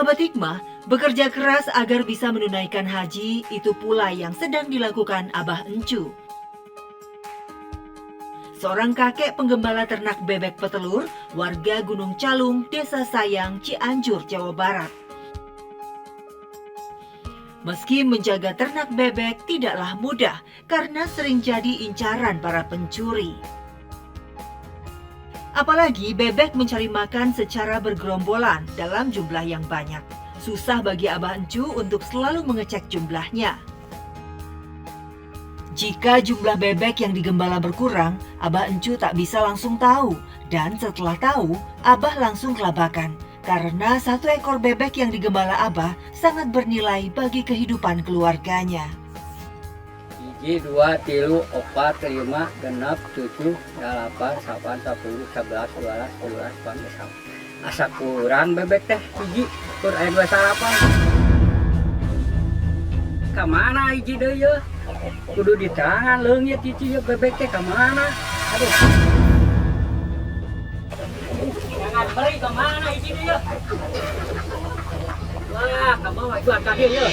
Sahabat Hikmah, bekerja keras agar bisa menunaikan haji itu pula yang sedang dilakukan Abah Encu. Seorang kakek penggembala ternak bebek petelur, warga Gunung Calung, Desa Sayang, Cianjur, Jawa Barat. Meski menjaga ternak bebek tidaklah mudah karena sering jadi incaran para pencuri. Apalagi bebek mencari makan secara bergerombolan dalam jumlah yang banyak. Susah bagi Abah Encu untuk selalu mengecek jumlahnya. Jika jumlah bebek yang digembala berkurang, Abah Encu tak bisa langsung tahu. Dan setelah tahu, Abah langsung kelabakan. Karena satu ekor bebek yang digembala Abah sangat bernilai bagi kehidupan keluarganya. 1, 2, 3, 4, 5, 6, 7, 8, 9, 10, 11, 12, 13, 14. Asa kurang bebek teh hiji, kur aya 2 sarapan. Kamana hiji deui ye? Kudu diterangan leungit hiji ye bebek teh kamana? Aduh. Jangan beri kamana hiji deui ye? Wah, ka bawah jual ka dieu ye.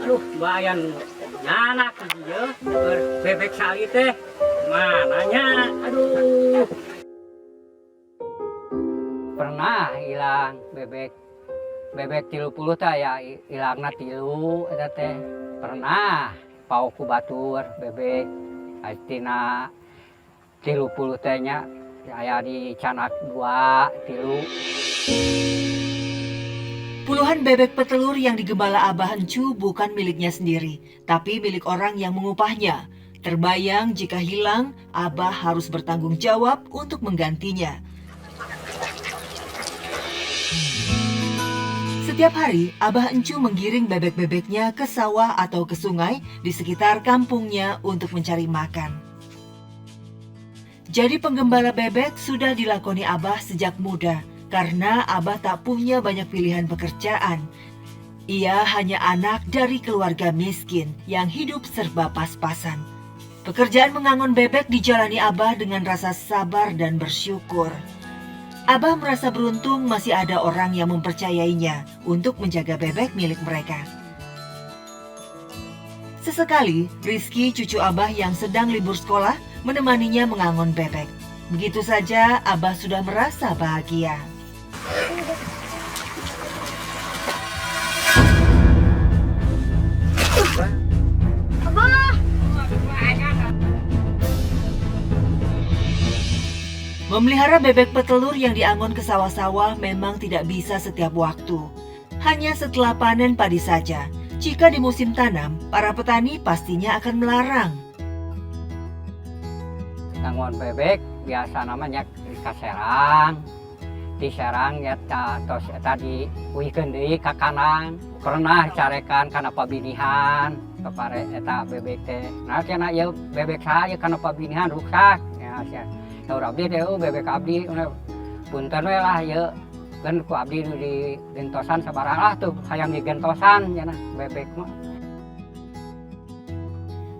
Aduh, bayan nyanak dia bebek sali teh mananya, aduh. Pernah hilang bebek 30 teh ya hilangna 3 eta teh. Pernah pau ku batur bebek astina 30 teh nya aya di canak 2 3. Puluhan bebek petelur yang digembala Abah Encu bukan miliknya sendiri, tapi milik orang yang mengupahnya. Terbayang jika hilang, Abah harus bertanggung jawab untuk menggantinya. Setiap hari, Abah Encu menggiring bebek-bebeknya ke sawah atau ke sungai di sekitar kampungnya untuk mencari makan. Jadi penggembala bebek sudah dilakoni Abah sejak muda. Karena Abah tak punya banyak pilihan pekerjaan. Ia hanya anak dari keluarga miskin yang hidup serba pas-pasan. Pekerjaan mengangon bebek dijalani Abah dengan rasa sabar dan bersyukur. Abah merasa beruntung masih ada orang yang mempercayainya untuk menjaga bebek milik mereka. Sesekali, Rizky, cucu Abah yang sedang libur sekolah, menemaninya mengangon bebek. Begitu saja Abah sudah merasa bahagia. Memelihara bebek petelur yang diangon ke sawah-sawah memang tidak bisa setiap waktu. Hanya setelah panen padi saja. Jika di musim tanam, para petani pastinya akan melarang. Angon bebek biasa namanya di kaserang. Di serang ya tos tadi uikeun deui ka kanang. Pernah carekan kana pabinihan kapare eta bebek teh. Nah cenah ieu bebek saya kana pabinihan rusak. Ya sia. Saur abdi teh bebek abdi punten we lah ieu. Kan ku abdi di gentosan sabarang lah tuh hayang di gentosan cenah bebek mah.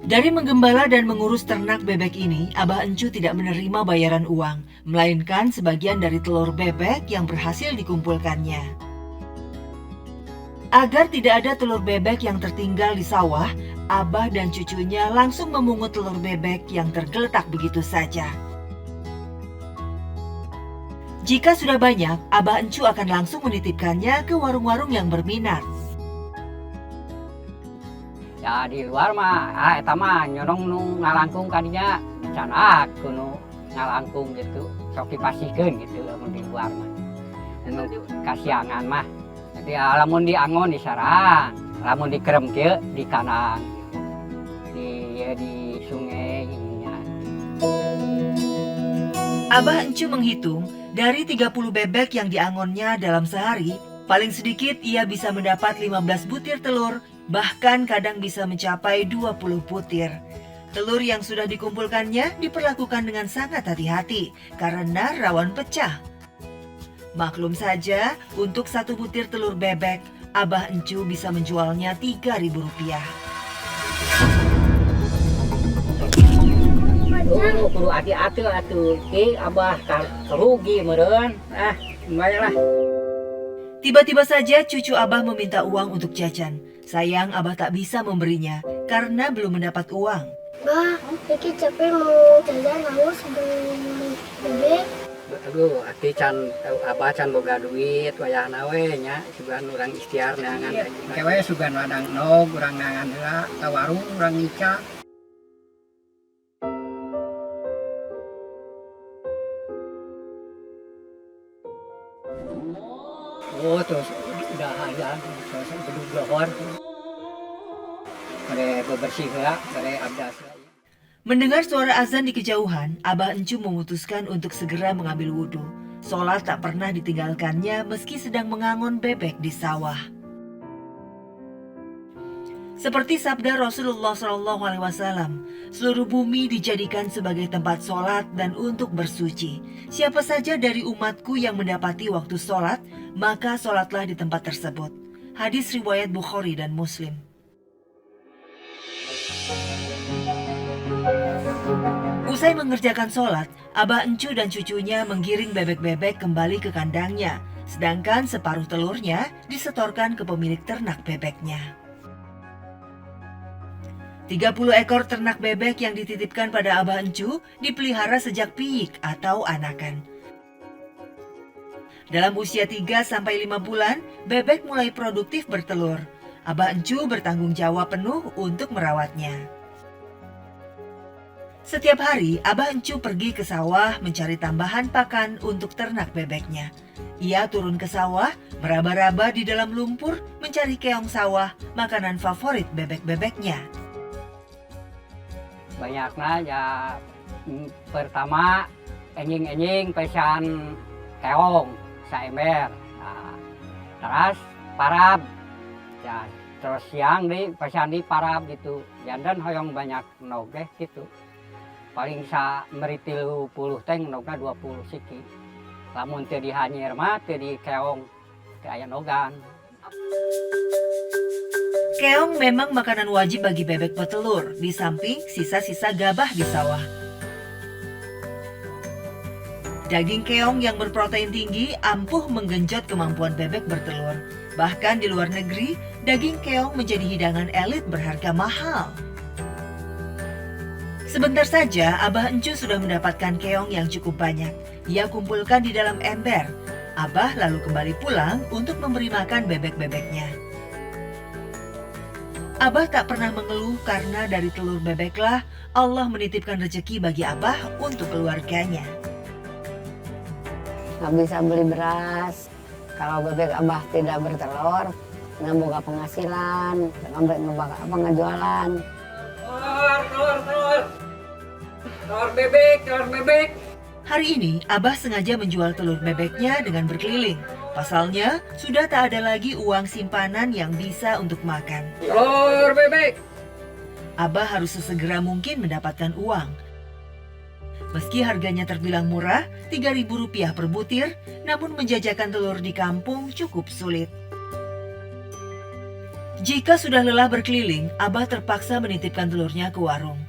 Dari menggembala dan mengurus ternak bebek ini, Abah Encu tidak menerima bayaran uang, melainkan sebagian dari telur bebek yang berhasil dikumpulkannya. Agar tidak ada telur bebek yang tertinggal di sawah, Abah dan cucunya langsung memungut telur bebek yang tergeletak begitu saja. Jika sudah banyak, Abah Encu akan langsung menitipkannya ke warung-warung yang berminat. Ya di luar mah, eta mah nyonong nu ngalangkung kadinya dicanak kuno ngalangkung gitu, sok dipasihkeun gitu lamun di luar mah. Nu kasiangan mah. Jadi lamun diangon di sarang, lamun dikerem kieu di kanang gitu. Di sungai ininya. Abah Encu menghitung, dari 30 bebek yang diangonnya dalam sehari, paling sedikit ia bisa mendapat 15 butir telur, bahkan kadang bisa mencapai 20 butir. Telur yang sudah dikumpulkannya diperlakukan dengan sangat hati-hati karena rawan pecah. Maklum saja, untuk satu butir telur bebek, Abah Encu bisa menjualnya Rp3.000. kudu hati-hati atuh ki abah kerugi meureun. Baiklah. Tiba-tiba saja cucu Abah meminta uang untuk jajan. Sayang Abah tak bisa memberinya karena belum mendapat uang. Bah, Riki capek mau jajan haus sebelum bebek. Aduh, ati can abah can boga duit wayahna we nya sugan urang ikhtiar neangan. Kewe sugan ladang nog urang neangan heula ka warung urang ngica. Oh, terus udah aja terus bedug lohor. Pada bebersih heula, pada abdas. Mendengar suara azan di kejauhan, Abah Encu memutuskan untuk segera mengambil wudhu. Sholat tak pernah ditinggalkannya meski sedang mengangon bebek di sawah. Seperti sabda Rasulullah SAW, seluruh bumi dijadikan sebagai tempat sholat dan untuk bersuci. Siapa saja dari umatku yang mendapati waktu sholat, maka sholatlah di tempat tersebut. Hadis riwayat Bukhari dan Muslim. Usai mengerjakan sholat, Abah Encu dan cucunya menggiring bebek-bebek kembali ke kandangnya, sedangkan separuh telurnya disetorkan ke pemilik ternak bebeknya. 30 ekor ternak bebek yang dititipkan pada Abah Encu dipelihara sejak piik atau anakan. Dalam usia 3-5 bulan, bebek mulai produktif bertelur. Abah Encu bertanggung jawab penuh untuk merawatnya. Setiap hari, Abah Encu pergi ke sawah mencari tambahan pakan untuk ternak bebeknya. Ia turun ke sawah, meraba-raba di dalam lumpur, mencari keong sawah, makanan favorit bebek-bebeknya. Banyaknya ya pertama enjing-enjing pesan keong saember. Nah, terus parab. Ya, terus siang di pesan di parab gitu. Ya, dan hoyong banyak nogeh gitu. Paling sa meri 30 teh nogna 20 siki. Lamun teu dihanyir mah teu di keong teu aya nogan. Keong memang makanan wajib bagi bebek petelur, di samping sisa-sisa gabah di sawah. Daging keong yang berprotein tinggi ampuh menggenjot kemampuan bebek bertelur. Bahkan di luar negeri, daging keong menjadi hidangan elit berharga mahal. Sebentar saja, Abah Encu sudah mendapatkan keong yang cukup banyak. Ia kumpulkan di dalam ember. Abah lalu kembali pulang untuk memberi makan bebek-bebeknya. Abah tak pernah mengeluh karena dari telur bebeklah Allah menitipkan rezeki bagi Abah untuk keluarganya. Nggak bisa beli beras. Kalau bebek Abah tidak bertelur, nggak boga penghasilan, sampai ngejualan. Telur bebek. Hari ini, Abah sengaja menjual telur bebeknya dengan berkeliling. Pasalnya, sudah tak ada lagi uang simpanan yang bisa untuk makan. Telur bebek. Abah harus sesegera mungkin mendapatkan uang. Meski harganya terbilang murah, Rp3.000 per butir, namun menjajakan telur di kampung cukup sulit. Jika sudah lelah berkeliling, Abah terpaksa menitipkan telurnya ke warung.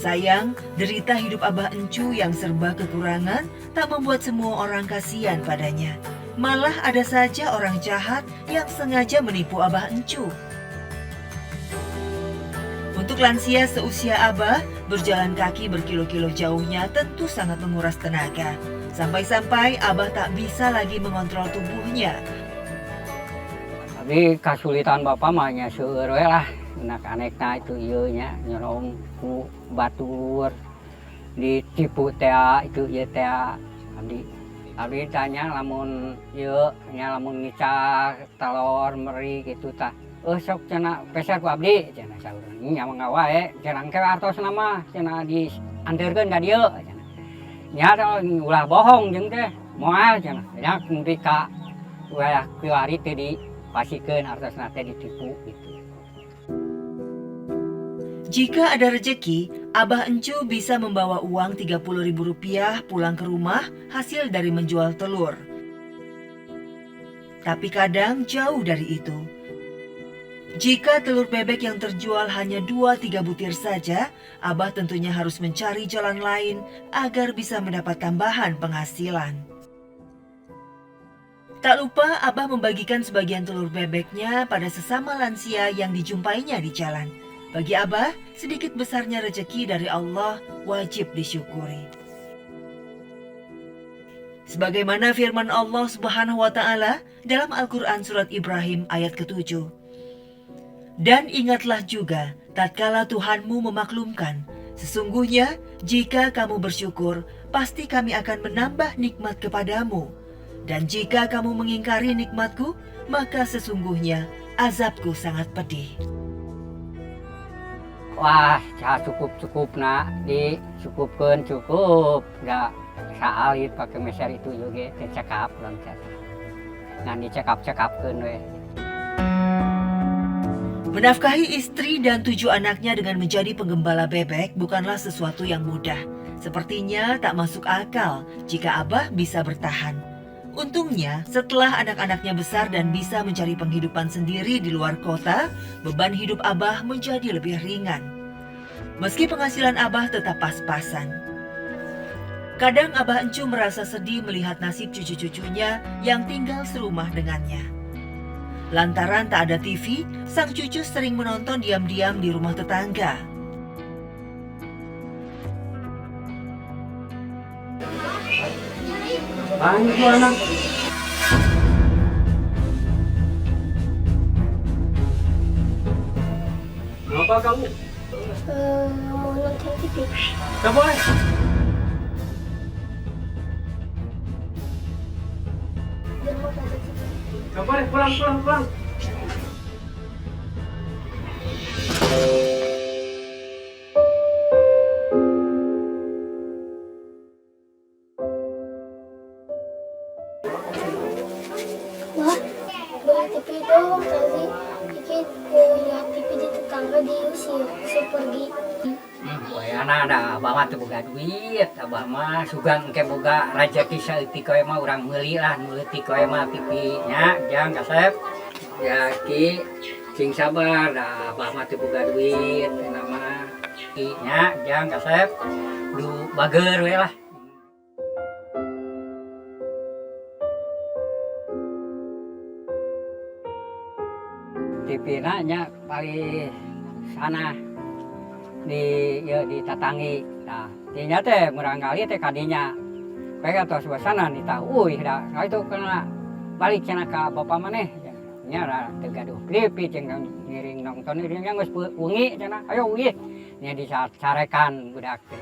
Sayang, derita hidup Abah Encu yang serba kekurangan tak membuat semua orang kasihan padanya. Malah ada saja orang jahat yang sengaja menipu Abah Encu. Untuk lansia seusia Abah, berjalan kaki berkilo-kilo jauhnya tentu sangat menguras tenaga. Sampai-sampai Abah tak bisa lagi mengontrol tubuhnya. Tapi kesulitan bapak mah nya seueur we lah. Anak-anakna itu ieu nya nyolong ku batur ditipu teh itu ieu teh abdi tanya lamun ieu nya lamun ngicak telur meri gitu tah sok cenah peser ku abdi cenah saurang nya mangga wae cenah engke artosna mah cenah dianteurkeun ka dieu cenah nya ulah bohong jeung teh moal cenah nya kudu ka wilayah kiwari teh dipasikeun artosna teh ditipu gitu. Jika ada rejeki, Abah Encu bisa membawa uang Rp30.000 pulang ke rumah hasil dari menjual telur. Tapi kadang jauh dari itu. Jika telur bebek yang terjual hanya 2-3 butir saja, Abah tentunya harus mencari jalan lain agar bisa mendapat tambahan penghasilan. Tak lupa Abah membagikan sebagian telur bebeknya pada sesama lansia yang dijumpainya di jalan. Bagi Abah, sedikit besarnya rezeki dari Allah wajib disyukuri. Sebagaimana firman Allah Subhanahu wa Ta'ala dalam Al-Quran Surat Ibrahim ayat ke-7. Dan ingatlah juga, tatkala Tuhanmu memaklumkan, sesungguhnya jika kamu bersyukur, pasti kami akan menambah nikmat kepadamu. Dan jika kamu mengingkari nikmatku, maka sesungguhnya azabku sangat pedih. Wah, cukup nak, dicukupkan cukup. Nggak saalit pakai meser itu juga, dicekap loncat. Nah, dicekap-cekapkan weh. Menafkahi istri dan 7 anaknya dengan menjadi penggembala bebek bukanlah sesuatu yang mudah. Sepertinya tak masuk akal jika Abah bisa bertahan. Untungnya, setelah anak-anaknya besar dan bisa mencari penghidupan sendiri di luar kota, beban hidup Abah menjadi lebih ringan. Meski penghasilan Abah tetap pas-pasan. Kadang Abah Encu merasa sedih melihat nasib cucu-cucunya yang tinggal serumah dengannya. Lantaran tak ada TV, sang cucu sering menonton diam-diam di rumah tetangga. Apaan itu anak? Kenapa kamu? Mau nonton TV. Gak boleh. Di rumah ada TV. Gak boleh, pulang. Wah, beli TV dong tadi. Dikit lihat TV di tetangga diusir. Saya pergi. Anak ada abah mah teu boga duit, abah mah sugan engke boga rezeki saeutik we mah urang meuli lah, leutik we mah TV nya, jang kasep. Ya ki cing sabar, da abah mah teu boga duit, cenah mah. Ki nya, jang kasep. Du bager we lah. TV nya paling sana di tatangi. Nah, tinya teh murangkali teh kadinya. Kayak tos suasana nih tahu, dah itu kena balik cenah ka bapa maneh. Nya ra teu gaduh kripi cenah ngiring nonton iring yang geus wengi cenah. Ayo wengi. Nya dicarekan budak teh.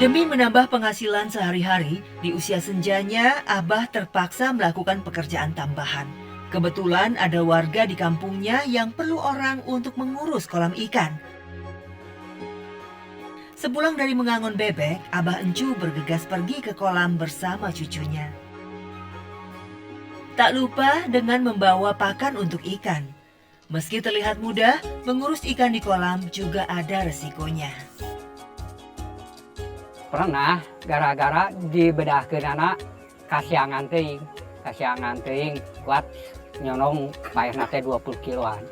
Demi menambah penghasilan sehari-hari, di usia senjanya Abah terpaksa melakukan pekerjaan tambahan. Kebetulan ada warga di kampungnya yang perlu orang untuk mengurus kolam ikan. Sepulang dari mengangon bebek, Abah Encu bergegas pergi ke kolam bersama cucunya. Tak lupa dengan membawa pakan untuk ikan. Meski terlihat mudah, mengurus ikan di kolam juga ada resikonya. Pernah gara-gara dibedahkeun anak kasiangan teuing kuat nyonong bayarna teh 20 kiloan.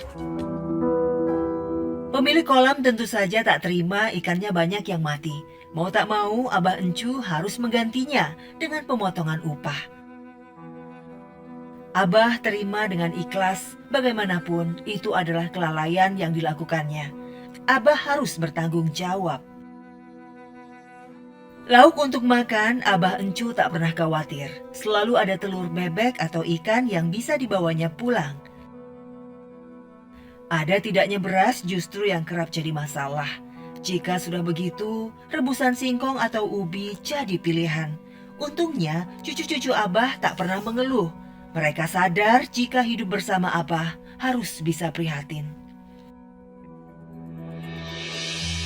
Pemilik kolam tentu saja tak terima ikannya banyak yang mati. Mau tak mau, Abah Encu harus menggantinya dengan pemotongan upah. Abah terima dengan ikhlas, bagaimanapun itu adalah kelalaian yang dilakukannya. Abah harus bertanggung jawab. Lauk untuk makan, Abah Encu tak pernah khawatir. Selalu ada telur bebek atau ikan yang bisa dibawanya pulang. Ada tidaknya beras justru yang kerap jadi masalah. Jika sudah begitu, rebusan singkong atau ubi jadi pilihan. Untungnya, cucu-cucu Abah tak pernah mengeluh. Mereka sadar jika hidup bersama Abah harus bisa prihatin.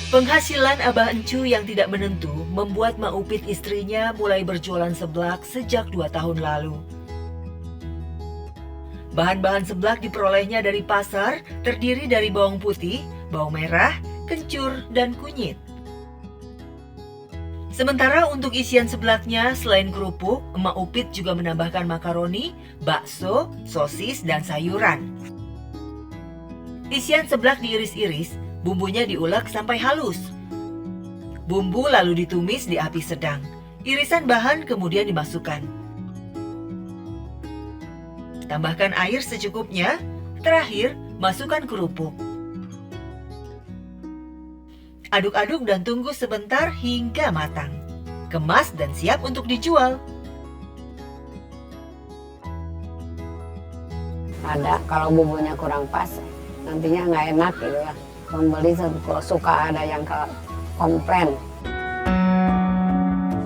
Penghasilan Abah Encu yang tidak menentu membuat Mak Upit istrinya mulai berjualan seblak sejak 2 tahun lalu. Bahan-bahan seblak diperolehnya dari pasar, terdiri dari bawang putih, bawang merah, kencur, dan kunyit. Sementara untuk isian seblaknya, selain kerupuk, Emak Upit juga menambahkan makaroni, bakso, sosis, dan sayuran. Isian seblak diiris-iris, bumbunya diulek sampai halus. Bumbu lalu ditumis di api sedang. Irisan bahan kemudian dimasukkan. Tambahkan air secukupnya. Terakhir, masukkan kerupuk. Aduk-aduk dan tunggu sebentar hingga matang. Kemas dan siap untuk dijual. Ada kalau bumbunya kurang pas, nantinya nggak enak gitu ya. Pembeli suka ada yang komplain.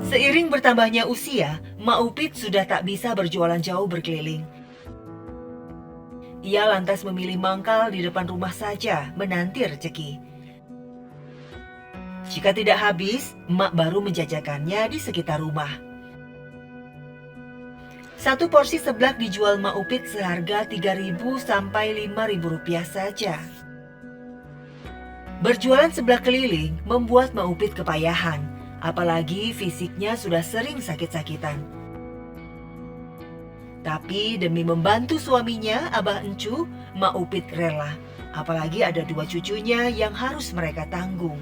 Seiring bertambahnya usia, Mak Upit sudah tak bisa berjualan jauh berkeliling. Ia lantas memilih mangkal di depan rumah saja, menanti rezeki. Jika tidak habis, Emak baru menjajakannya di sekitar rumah. Satu porsi seblak dijual Mak Upit seharga Rp3.000 sampai Rp5.000 saja. Berjualan seblak keliling membuat Mak Upit kepayahan, apalagi fisiknya sudah sering sakit-sakitan. Tapi demi membantu suaminya, Abah Encu, Mak Upit rela. Apalagi ada 2 cucunya yang harus mereka tanggung.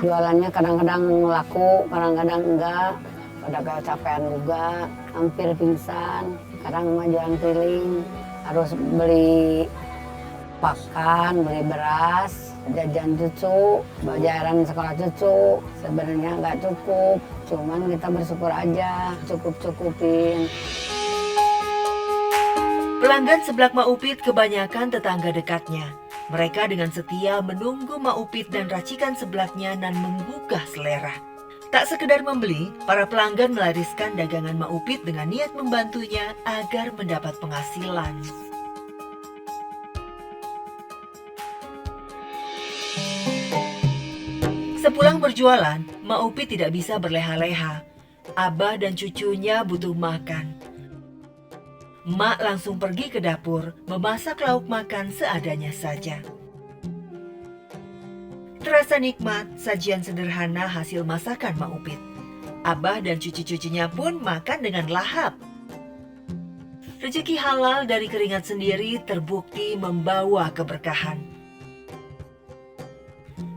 Jualannya kadang-kadang laku, kadang-kadang enggak. Pada kecapean juga, hampir pingsan. Kadang mah jualan keliling, harus beli pakan, beli beras, jajan cucu, bayaran sekolah cucu. Sebenarnya nggak cukup, cuman kita bersyukur aja, cukup-cukupin. Pelanggan seblak Mak Upit kebanyakan tetangga dekatnya. Mereka dengan setia menunggu Mak Upit dan racikan seblaknya dan menggugah selera. Tak sekedar membeli, para pelanggan melariskan dagangan Mak Upit dengan niat membantunya agar mendapat penghasilan. Sepulang berjualan, Mak Upit tidak bisa berleha-leha. Abah dan cucunya butuh makan. Mak langsung pergi ke dapur, memasak lauk makan seadanya saja. Terasa nikmat, sajian sederhana hasil masakan Mak Upit. Abah dan cucu-cucunya pun makan dengan lahap. Rezeki halal dari keringat sendiri terbukti membawa keberkahan.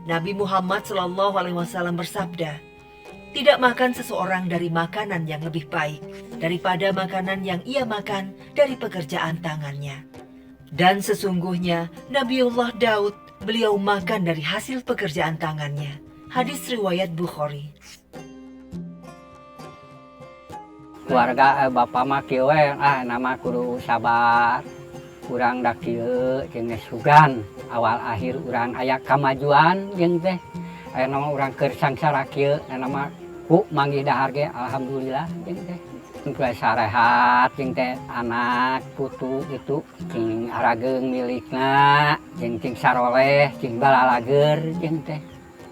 Nabi Muhammad SAW bersabda, "Tidak makan seseorang dari makanan yang lebih baik daripada makanan yang ia makan dari pekerjaan tangannya." Dan sesungguhnya Nabiullah Daud, beliau makan dari hasil pekerjaan tangannya. Hadis riwayat Bukhari. Keluarga bapak mah kieu we, nama kudu sabar. Urang da kieu jeung geus sugan. Awal akhir urang aya kamajuan jeung teh. Aya nama urang keur sangsara kieu, nama ku manggih dahar ge alhamdulillah jeung teh. Mulai sarehat jeung teh anak putu gitu jeung arageung milikna jeung saroleh jeung balalager jeung teh.